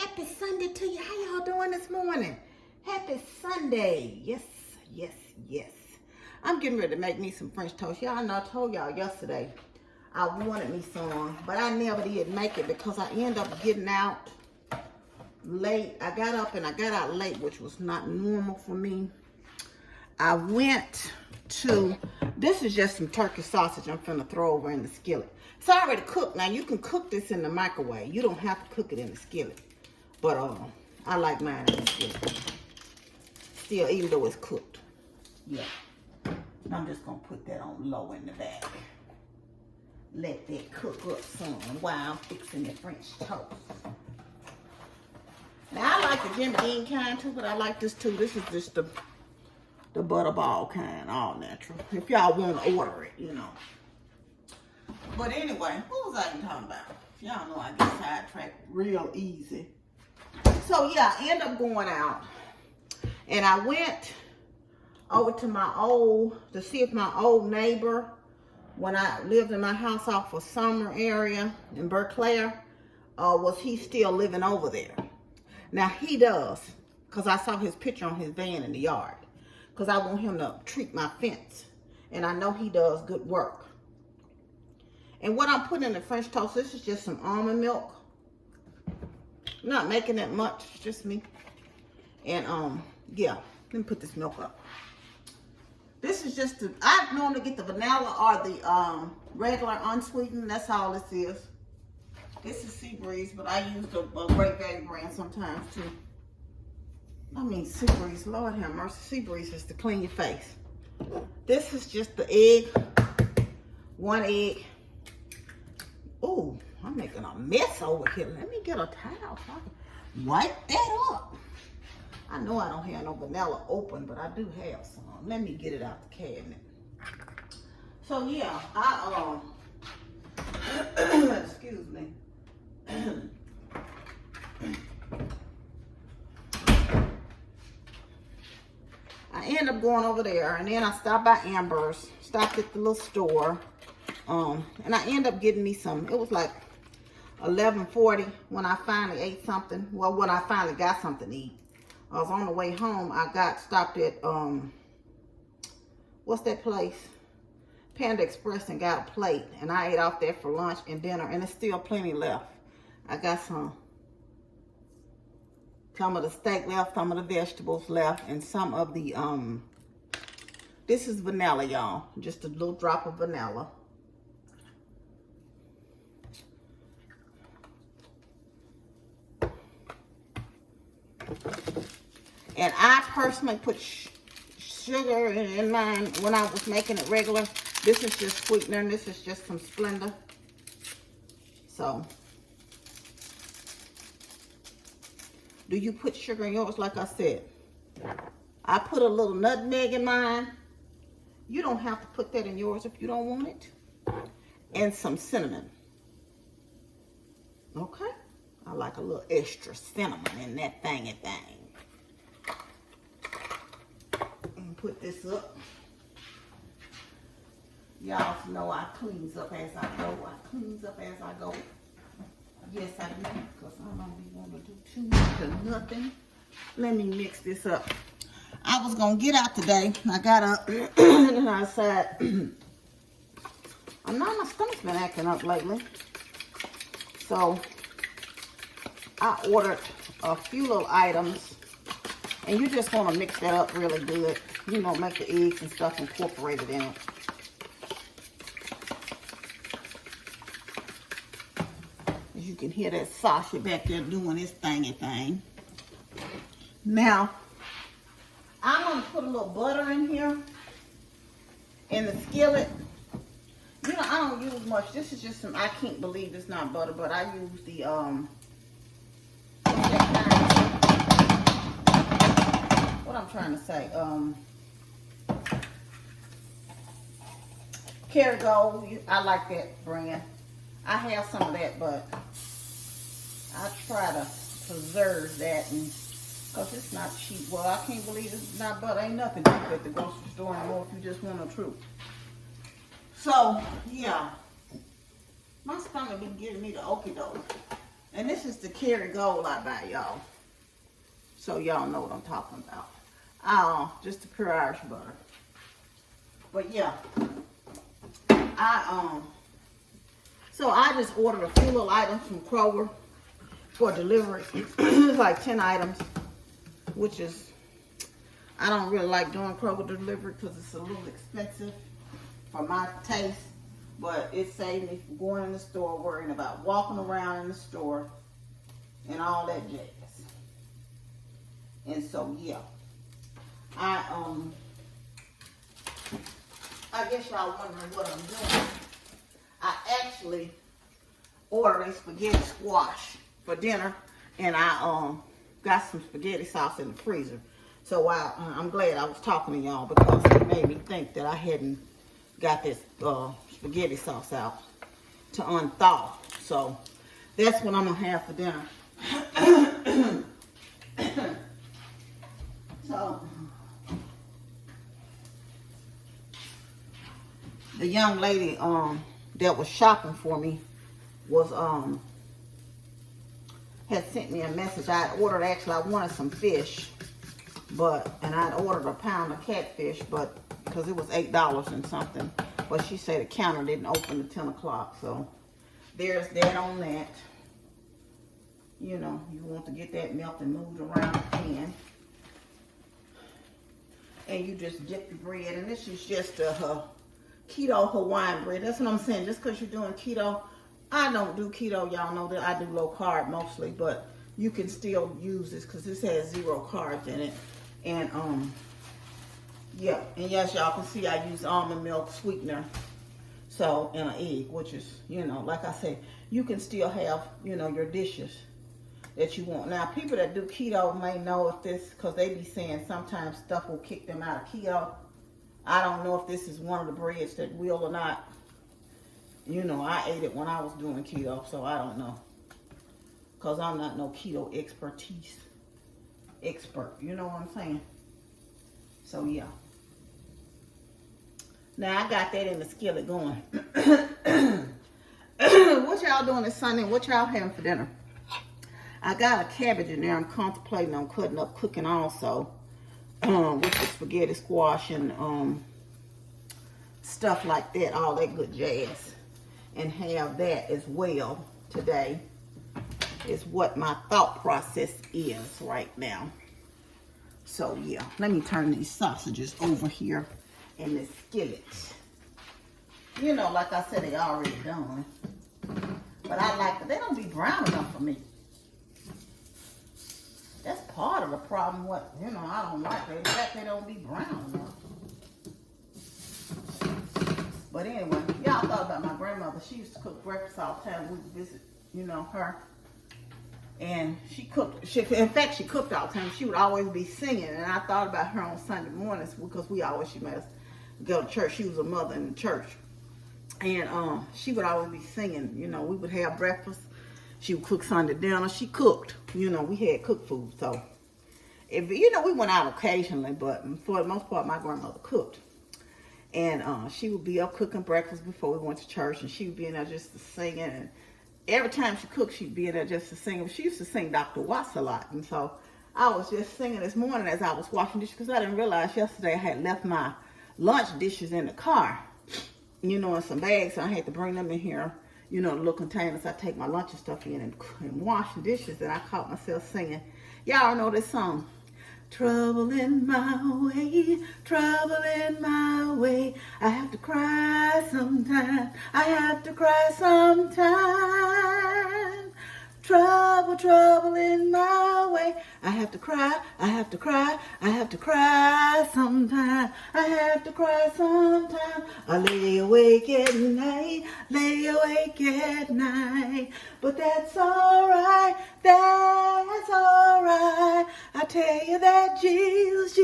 Happy Sunday to you. How y'all doing this morning? Happy Sunday. Yes, yes, yes. I'm getting ready to make me some French toast. Y'all know I told y'all yesterday I wanted me some, but I never did make it because I ended up getting out late. I got up and I got out late, which was not normal for me. I went to, this is just some turkey sausage I'm finna throw over in the skillet. It's already cooked. Now you can cook this in the microwave. You don't have to cook it in the skillet. But I like mine in the skillet. Still, even though it's cooked. Yeah. I'm just gonna put that on low in the back. Let that cook up some while I'm fixing the French toast. Now I like the Jimmy Dean kind too, but I like this too. This is just the butterball kind, all natural. If y'all want to order it, you know. But anyway, what was I even talking about? Y'all know I get sidetracked real easy. So yeah, I end up going out. And I went over to see if my old neighbor, when I lived in my house off of Summer area in Berkeley, was he still living over there. Now he does, because I saw his picture on his van in the yard. Because I want him to treat my fence. And I know he does good work. And what I'm putting in the French toast, this is just some almond milk. I'm not making that much, it's just me. And yeah, let me put this milk up. This is just I normally get the vanilla or the regular unsweetened. That's all this is. This is Sea Breeze, but I use the Great Value brand sometimes too. I mean, Sea Breeze, Lord have mercy. Sea Breeze is to clean your face. This is just the egg. One egg. Ooh, I'm making a mess over here. Let me get a towel so I can wipe that up. I know I don't have no vanilla open, but I do have some. Let me get it out the cabinet. So yeah, excuse me. I end up going over there, and then I stopped by Amber's, stopped at the little store, and I end up getting me some. It was like 11:40 when I finally ate something. Well, when I finally got something to eat. I was on the way home. I stopped at what's that place? Panda Express, and got a plate, and I ate off there for lunch and dinner, and there's still plenty left. I got some of the steak left, some of the vegetables left, and some of the this is vanilla, y'all. Just a little drop of vanilla. And I personally put sugar in mine when I was making it regular. This is just sweetener, and this is just some Splenda. So, do you put sugar in yours? Like I said, I put a little nutmeg in mine. You don't have to put that in yours if you don't want it. And some cinnamon. Okay? I like a little extra cinnamon in that thingy thing. Put this up. Y'all know I cleans up as I go. I cleans up as I go. Yes, I do, because I don't be want to do too much of nothing. Let me mix this up. I was going to get out today. I got up and I said, I know my stomach's been acting up lately. So, I ordered a few little items. And you just want to mix that up really good. You know, make the eggs and stuff incorporated in it. As you can hear that Sasha back there doing his thingy thing. Now, I'm going to put a little butter in here. In the skillet. You know, I don't use much. This is just some, I can't believe it's not butter, but I use the, what's that kind? What I'm trying to say, Kerrygold, I like that brand. I have some of that, but I try to preserve that, and because it's not cheap. Well, I can't believe it's not butter. Ain't nothing cheap at the grocery store anymore if you just want the truth. So, yeah. My stomach been giving me the okie doke. And this is the Kerry Gold I buy, y'all. So y'all know what I'm talking about. Just the pure Irish butter. But yeah, so I just ordered a few little items from Kroger for delivery. It's like 10 items, which is, I don't really like doing Kroger delivery because it's a little expensive for my taste. But it saved me from going in the store, worrying about walking around in the store and all that jazz. And so yeah, I guess y'all wondering what I'm doing. I actually ordered a spaghetti squash for dinner, and I got some spaghetti sauce in the freezer. So I'm glad I was talking to y'all because it made me think that I hadn't got this spaghetti sauce out to unthaw. So that's what I'm gonna have for dinner. So the young lady that was shopping for me was had sent me a message. I ordered, actually I wanted some fish, and I'd ordered a pound of catfish, but because it was $8 and something, but she said the counter didn't open at 10 o'clock. So there's that on that. You know, you want to get that melted and moved around the pan. And you just dip your bread, and this is just a keto Hawaiian bread. That's what I'm saying. Just because you're doing keto, I don't do keto. Y'all know that I do low carb mostly, but you can still use this because this has 0 carbs in it. And yeah, and yes, y'all can see I use almond milk sweetener, so, and an egg, which is, you know, like I said, you can still have, you know, your dishes that you want. Now, people that do keto may know if this, because they be saying sometimes stuff will kick them out of keto. I don't know if this is one of the breads that will or not. You know, I ate it when I was doing keto, so I don't know. Because I'm not no keto expert. You know what I'm saying? So, yeah. Now, I got that in the skillet going. What y'all doing this Sunday? What y'all having for dinner? I got a cabbage in there. I'm contemplating on cutting up, cooking also. With the spaghetti squash and stuff like that. All that good jazz. And have that as well today. Is what my thought process is right now. So, yeah. Let me turn these sausages over here in the skillet. You know, like I said, they already done. But I like it. They don't be brown enough for me. That's part of the problem. What, you know, I don't like it. The fact they don't be brown enough. But anyway, y'all thought about my grandmother. She used to cook breakfast all the time. We would visit, you know, her. And she cooked, in fact, she cooked all the time. She would always be singing. And I thought about her on Sunday mornings because she made us go to church. She was a mother in the church. And she would always be singing. You know, we would have breakfast. She would cook Sunday dinner. She cooked. You know, we had cooked food. So, you know, we went out occasionally. But for the most part, my grandmother cooked. And she would be up cooking breakfast before we went to church. And she would be in there just singing. And every time she cooked, she'd be in there just to sing. She used to sing Dr. Watts a lot. And so I was just singing this morning as I was washing dishes because I didn't realize yesterday I had left my lunch dishes in the car. You know, in some bags. So I had to bring them in here. You know, the little containers. I take my lunch and stuff in and wash the dishes. And I caught myself singing. Y'all know this song. Trouble in my way, trouble in my way. I have to cry sometimes. I have to cry sometimes. Trouble, trouble in my way. I have to cry, I have to cry, I have to cry sometimes. I have to cry sometimes. I lay awake at night, lay awake at night. But that's alright, that's alright. I tell you that Jesus,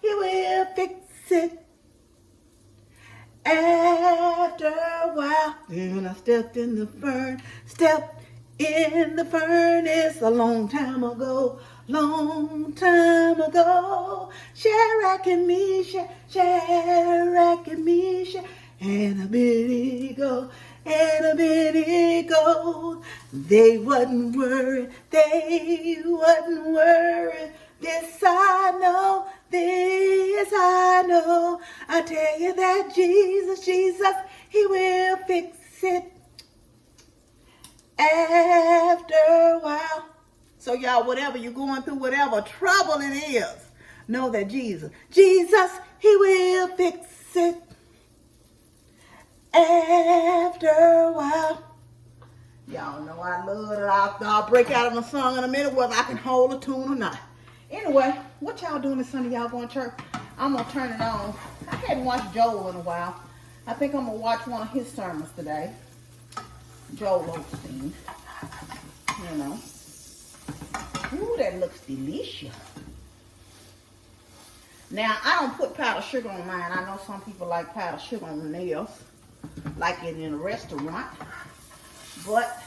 He will fix it. After a while, then I stepped in the furnace a long time ago, Shadrach and Meshach, and Abednego, and a minute goes. They wasn't worried, they wasn't worried. This I know, this I know. I tell you that Jesus, He will fix it after a while. So y'all, whatever you're going through, whatever trouble it is, know that Jesus, He will fix it after a while. Y'all know I love it. I'll break out in a song in a minute whether I can hold a tune or not. Anyway, what y'all doing this Sunday? Y'all going to church? I'm going to turn it on. I hadn't watched Joel in a while. I think I'm going to watch one of his sermons today. Joel Osteen. You know. Ooh, that looks delicious. Now, I don't put powdered sugar on mine. I know some people like powdered sugar on their nails, like it in a restaurant. But,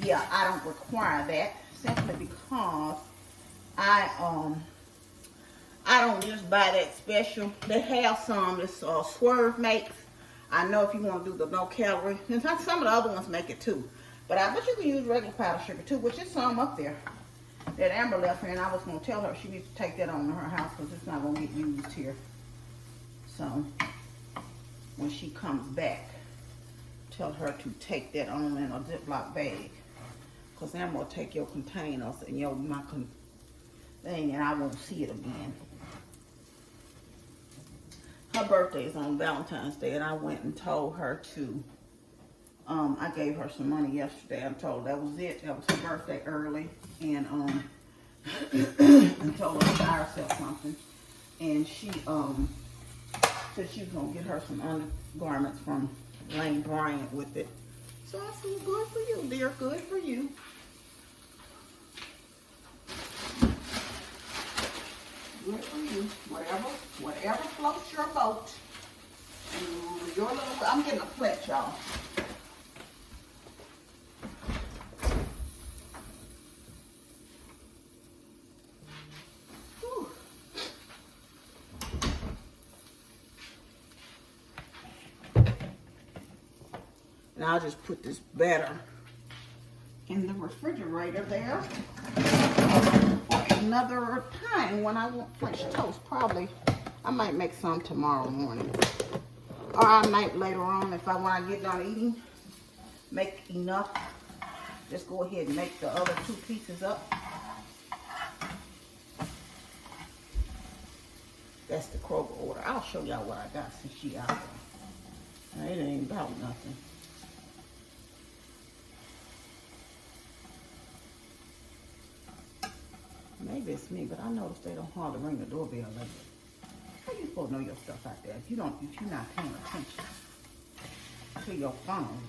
yeah, I don't require that simply because I don't just buy that special. They have some that Swerve makes. I know if you want to do the no calorie, and some of the other ones make it too. But you can use regular powdered sugar too, which is some up there that Amber left here, and I was going to tell her she needs to take that on to her house because it's not going to get used here. So when she comes back, tell her to take that on in a Ziploc bag, because Amber will take your containers and my thing, and I won't see it again. Her birthday is on Valentine's Day, and I went and told her to, I gave her some money yesterday. I told her that was it. That was her birthday early, and and told her to buy herself something. And she said she was gonna get her some undergarments from Lane Bryant with it. So I said, good for you, dear. Good for you. Good for you. Whatever floats your boat. I'm getting a plate, y'all. And I'll just put this batter in the refrigerator there for another time when I want French toast. Probably I might make some tomorrow morning, or I might later on when I get done eating, make enough. Just go ahead and make the other 2 pieces up. That's the Kroger order. I'll show y'all what I got since she out there. It ain't about nothing. Maybe it's me, but I noticed they don't hardly ring the doorbell lately. How you supposed to know your stuff out there if you're not paying attention to your phone?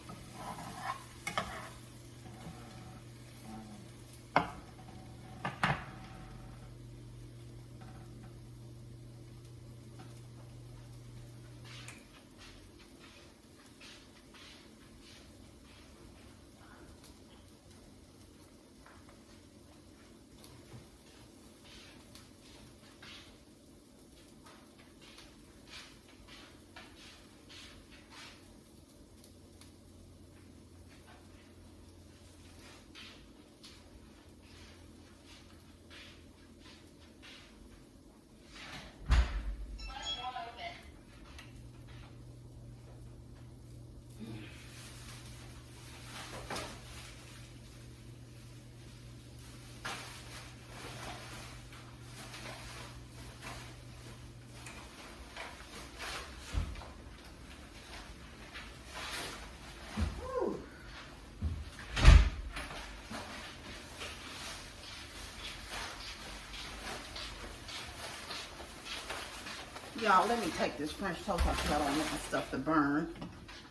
Y'all, let me take this French toast off because I don't want my stuff to burn.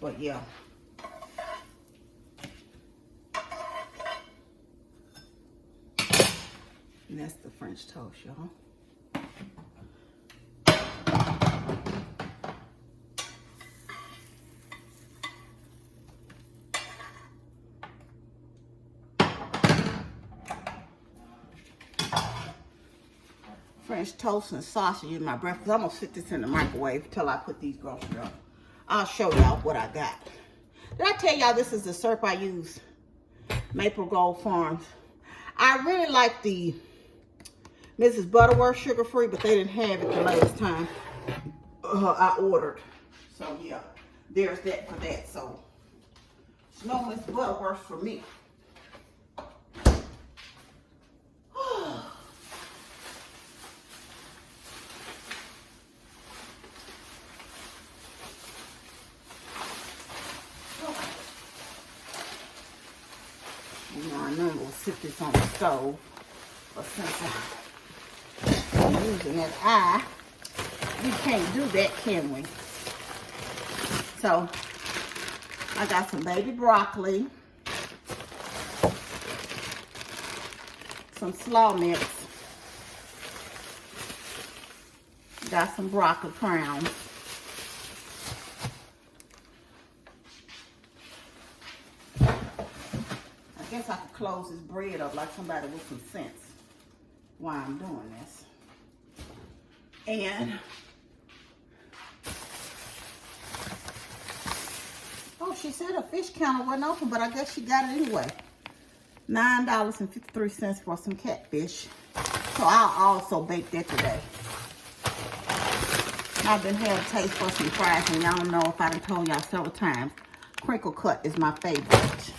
But yeah. And that's the French toast, y'all. French toast and sausage in my breakfast. I'm gonna sit this in the microwave till I put these groceries up. I'll show y'all what I got. Did I tell y'all this is the syrup I use? Maple Gold Farms. I really like the Mrs. Butterworth sugar-free, but they didn't have it the last time I ordered. So yeah, there's that for that. So it's no Miss Butterworth for me. I know I'm going to sit this on the stove, but since I'm using that eye, we can't do that, can we? So, I got some baby broccoli, some slaw mix, got some broccoli crowns. I guess I could close this bread up like somebody with some sense while I'm doing this. And oh, she said her fish counter wasn't open, but I guess she got it anyway. $9.53 for some catfish. So I'll also bake that today. I've been having a taste for some fries, and y'all know if I done told y'all several times, crinkle cut is my favorite.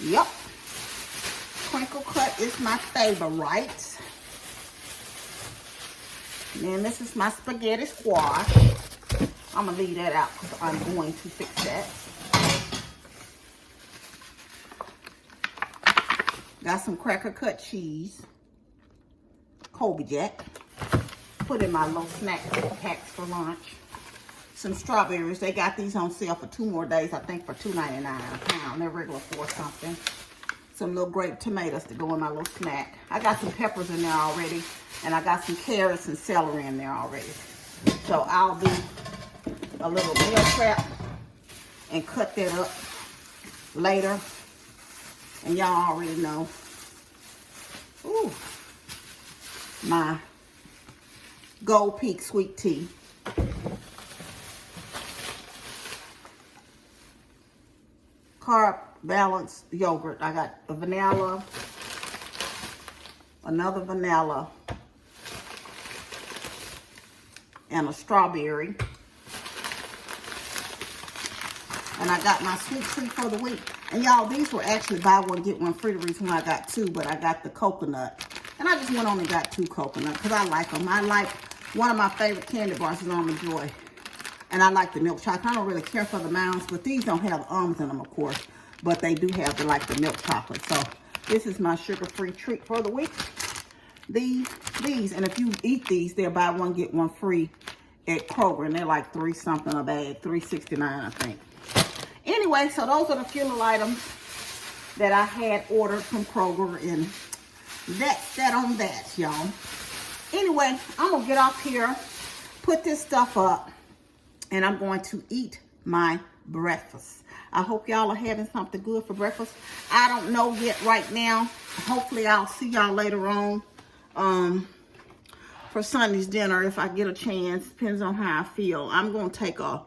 Yep. Crinkle cut is my favorite. And then this is my spaghetti squash. I'm going to leave that out because I'm going to fix that. Got some cracker cut cheese. Colby Jack. Put in my little snack packs for lunch. Some strawberries. They got these on sale for 2 more days, I think for $2.99 a pound. They're regular for something. Some little grape tomatoes to go in my little snack. I got some peppers in there already, and I got some carrots and celery in there already. So I'll do a little meal prep and cut that up later. And y'all already know. Ooh, my Gold Peak sweet tea. Carb balanced yogurt. I got a vanilla, another vanilla, and a strawberry. And I got my sweet treat for the week. And y'all, these were actually buy one, get one free. The reason why I got 2, but I got the coconut. And I just went on and got 2 coconut because I like them. I like, one of my favorite candy bars is Almond Joy. And I like the milk chocolate. I don't really care for the mounds, but these don't have almonds in them, of course. But they do have the milk chocolate. So this is my sugar-free treat for the week. These, and if you eat these, they're buy one, get one free at Kroger. And they're like $3 something a bag, $3.69, I think. Anyway, so those are the few little items that I had ordered from Kroger. And that's that on that, y'all. Anyway, I'm going to get off here, put this stuff up, and I'm going to eat my breakfast. I hope y'all are having something good for breakfast. I don't know yet right now. Hopefully I'll see y'all later on for Sunday's dinner if I get a chance. Depends on how I feel. I'm going to take a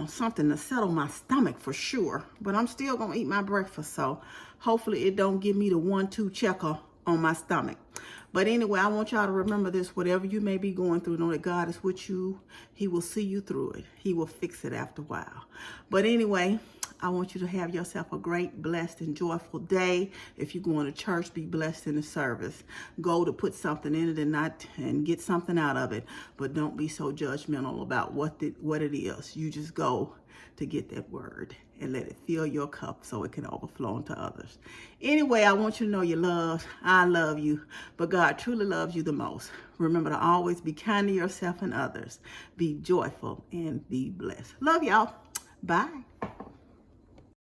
something to settle my stomach for sure. But I'm still going to eat my breakfast. So hopefully it don't give me the 1-2 checker on my stomach. But anyway, I want y'all to remember this. Whatever you may be going through, know that God is with you. He will see you through it. He will fix it after a while. But anyway, I want you to have yourself a great, blessed, and joyful day. If you're going to church, be blessed in the service. Go to put something in it and get something out of it. But don't be so judgmental about what it is. You just go to get that word and let it fill your cup so it can overflow into others. Anyway, I want you to know you're loved. I love you, but God truly loves you the most. Remember to always be kind to yourself and others. Be joyful and be blessed. Love y'all. Bye.